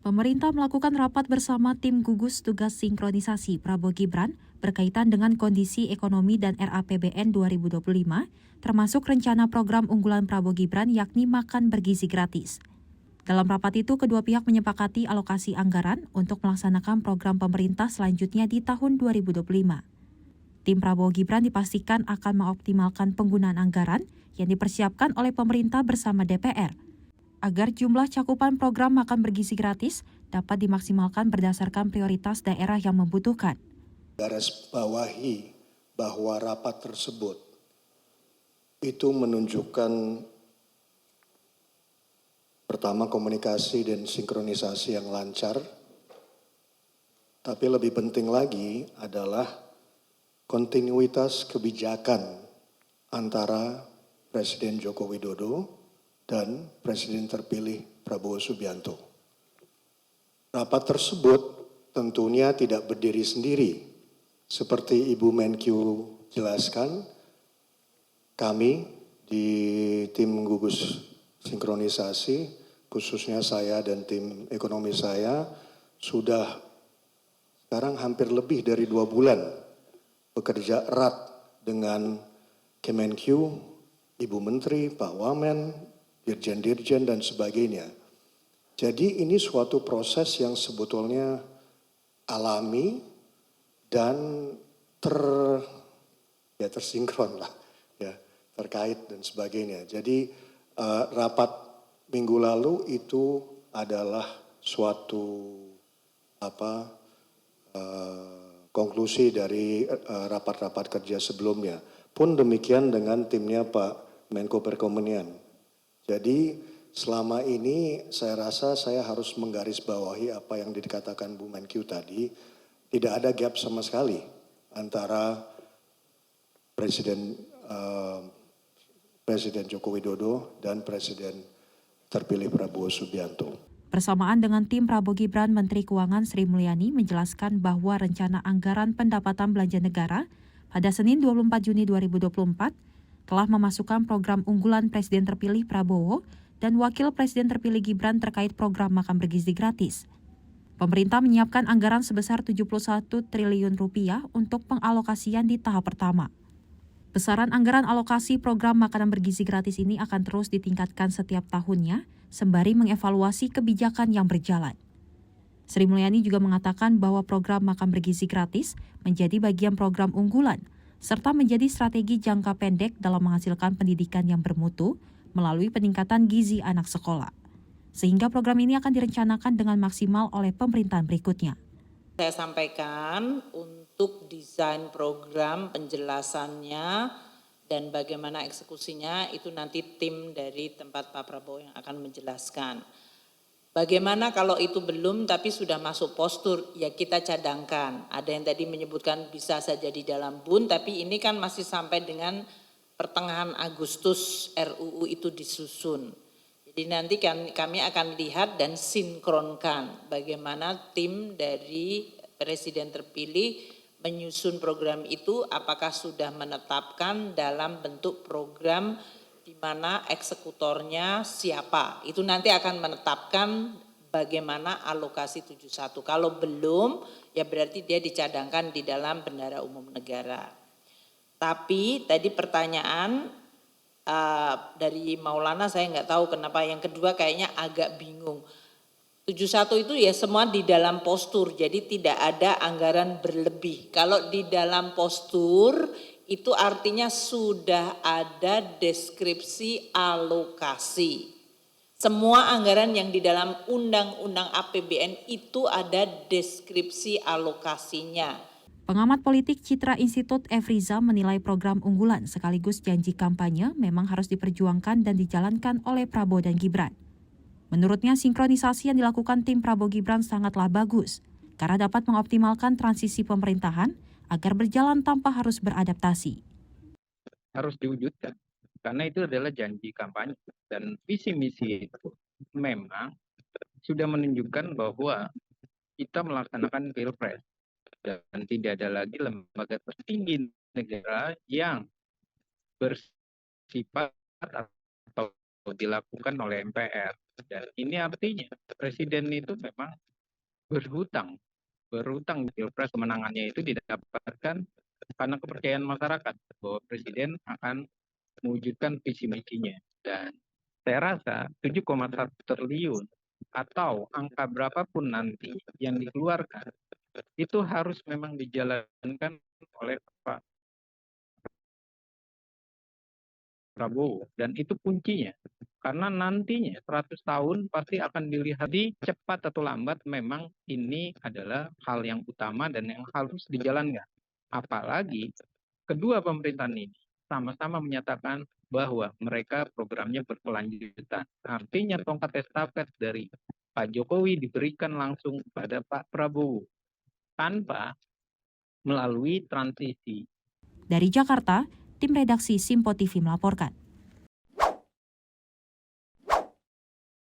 Pemerintah melakukan rapat bersama tim gugus tugas sinkronisasi Prabowo Gibran berkaitan dengan kondisi ekonomi dan RAPBN 2025, termasuk rencana program unggulan Prabowo Gibran yakni makan bergizi gratis. Dalam rapat itu, kedua pihak menyepakati alokasi anggaran untuk melaksanakan program pemerintah selanjutnya di tahun 2025. Tim Prabowo Gibran dipastikan akan mengoptimalkan penggunaan anggaran yang dipersiapkan oleh pemerintah bersama DPR, agar jumlah cakupan program makan bergizi gratis dapat dimaksimalkan berdasarkan prioritas daerah yang membutuhkan. Garis bawahi bahwa rapat tersebut itu menunjukkan pertama komunikasi dan sinkronisasi yang lancar, tapi lebih penting lagi adalah kontinuitas kebijakan antara Presiden Joko Widodo dan Presiden terpilih Prabowo Subianto. Rapat tersebut tentunya tidak berdiri sendiri. Seperti Ibu Menkyu jelaskan, kami di tim gugus sinkronisasi, khususnya saya dan tim ekonomi saya, sudah sekarang hampir lebih dari 2 bulan bekerja erat dengan Kemenkyu, Ibu Menteri, Pak Wamen, dirjen-dirjen dan sebagainya. Jadi ini suatu proses yang sebetulnya alami dan tersinkron lah, ya, terkait dan sebagainya. Jadi rapat minggu lalu itu adalah suatu konklusi dari rapat-rapat kerja sebelumnya. Pun demikian dengan timnya Pak Menko Perekonomian. Jadi selama ini saya rasa saya harus menggarisbawahi apa yang dikatakan Bu Menkyu tadi, tidak ada gap sama sekali antara Presiden Joko Widodo dan Presiden terpilih Prabowo Subianto. Bersamaan dengan tim Prabowo Gibran, Menteri Keuangan Sri Mulyani menjelaskan bahwa rencana anggaran pendapatan belanja negara pada Senin 24 Juni 2024 telah memasukkan program unggulan Presiden terpilih Prabowo dan Wakil Presiden terpilih Gibran terkait program makan bergizi gratis. Pemerintah menyiapkan anggaran sebesar 71 triliun rupiah untuk pengalokasian di tahap pertama. Besaran anggaran alokasi program makanan bergizi gratis ini akan terus ditingkatkan setiap tahunnya, sembari mengevaluasi kebijakan yang berjalan. Sri Mulyani juga mengatakan bahwa program makan bergizi gratis menjadi bagian program unggulan, serta menjadi strategi jangka pendek dalam menghasilkan pendidikan yang bermutu melalui peningkatan gizi anak sekolah. Sehingga program ini akan direncanakan dengan maksimal oleh pemerintahan berikutnya. Saya sampaikan untuk desain program, penjelasannya, dan bagaimana eksekusinya itu nanti tim dari tempat Pak Prabowo yang akan menjelaskan. Bagaimana kalau itu belum tapi sudah masuk postur, ya kita cadangkan. Ada yang tadi menyebutkan bisa saja di dalam BUN, tapi ini kan masih sampai dengan pertengahan Agustus RUU itu disusun. Jadi nanti kami akan lihat dan sinkronkan bagaimana tim dari Presiden terpilih menyusun program itu, apakah sudah menetapkan dalam bentuk program di mana eksekutornya siapa. Itu nanti akan menetapkan bagaimana alokasi 71. Kalau belum, ya berarti dia dicadangkan di dalam bendahara umum negara. Tapi tadi pertanyaan dari Maulana, saya nggak tahu kenapa yang kedua kayaknya agak bingung. 71 itu ya semua di dalam postur, jadi tidak ada anggaran berlebih. Kalau di dalam postur itu artinya sudah ada deskripsi alokasi. Semua anggaran yang di dalam Undang-Undang APBN itu ada deskripsi alokasinya. Pengamat politik Citra Institut Efriza menilai program unggulan sekaligus janji kampanye memang harus diperjuangkan dan dijalankan oleh Prabowo dan Gibran. Menurutnya, sinkronisasi yang dilakukan tim Prabowo Gibran sangatlah bagus karena dapat mengoptimalkan transisi pemerintahan agar berjalan tanpa harus beradaptasi. Harus diwujudkan, karena itu adalah janji kampanye dan visi misi itu memang sudah menunjukkan bahwa kita melaksanakan pilpres dan tidak ada lagi lembaga tertinggi negara yang bersifat atau dilakukan oleh MPR. Dan ini artinya Presiden itu memang berhutang di Pilpres, kemenangannya itu didapatkan karena kepercayaan masyarakat bahwa Presiden akan mewujudkan visi misinya. Dan saya rasa 7,1 triliun atau angka berapapun nanti yang dikeluarkan itu harus memang dijalankan oleh Pak Prabowo, dan itu kuncinya. Karena nantinya 100 tahun pasti akan dilihat di cepat atau lambat, memang ini adalah hal yang utama dan yang harus dijalankan. Apalagi kedua pemerintahan ini sama-sama menyatakan bahwa mereka programnya berkelanjutan. Artinya tongkat estafet dari Pak Jokowi diberikan langsung kepada Pak Prabowo tanpa melalui transisi. Dari Jakarta, tim redaksi Simpo TV melaporkan.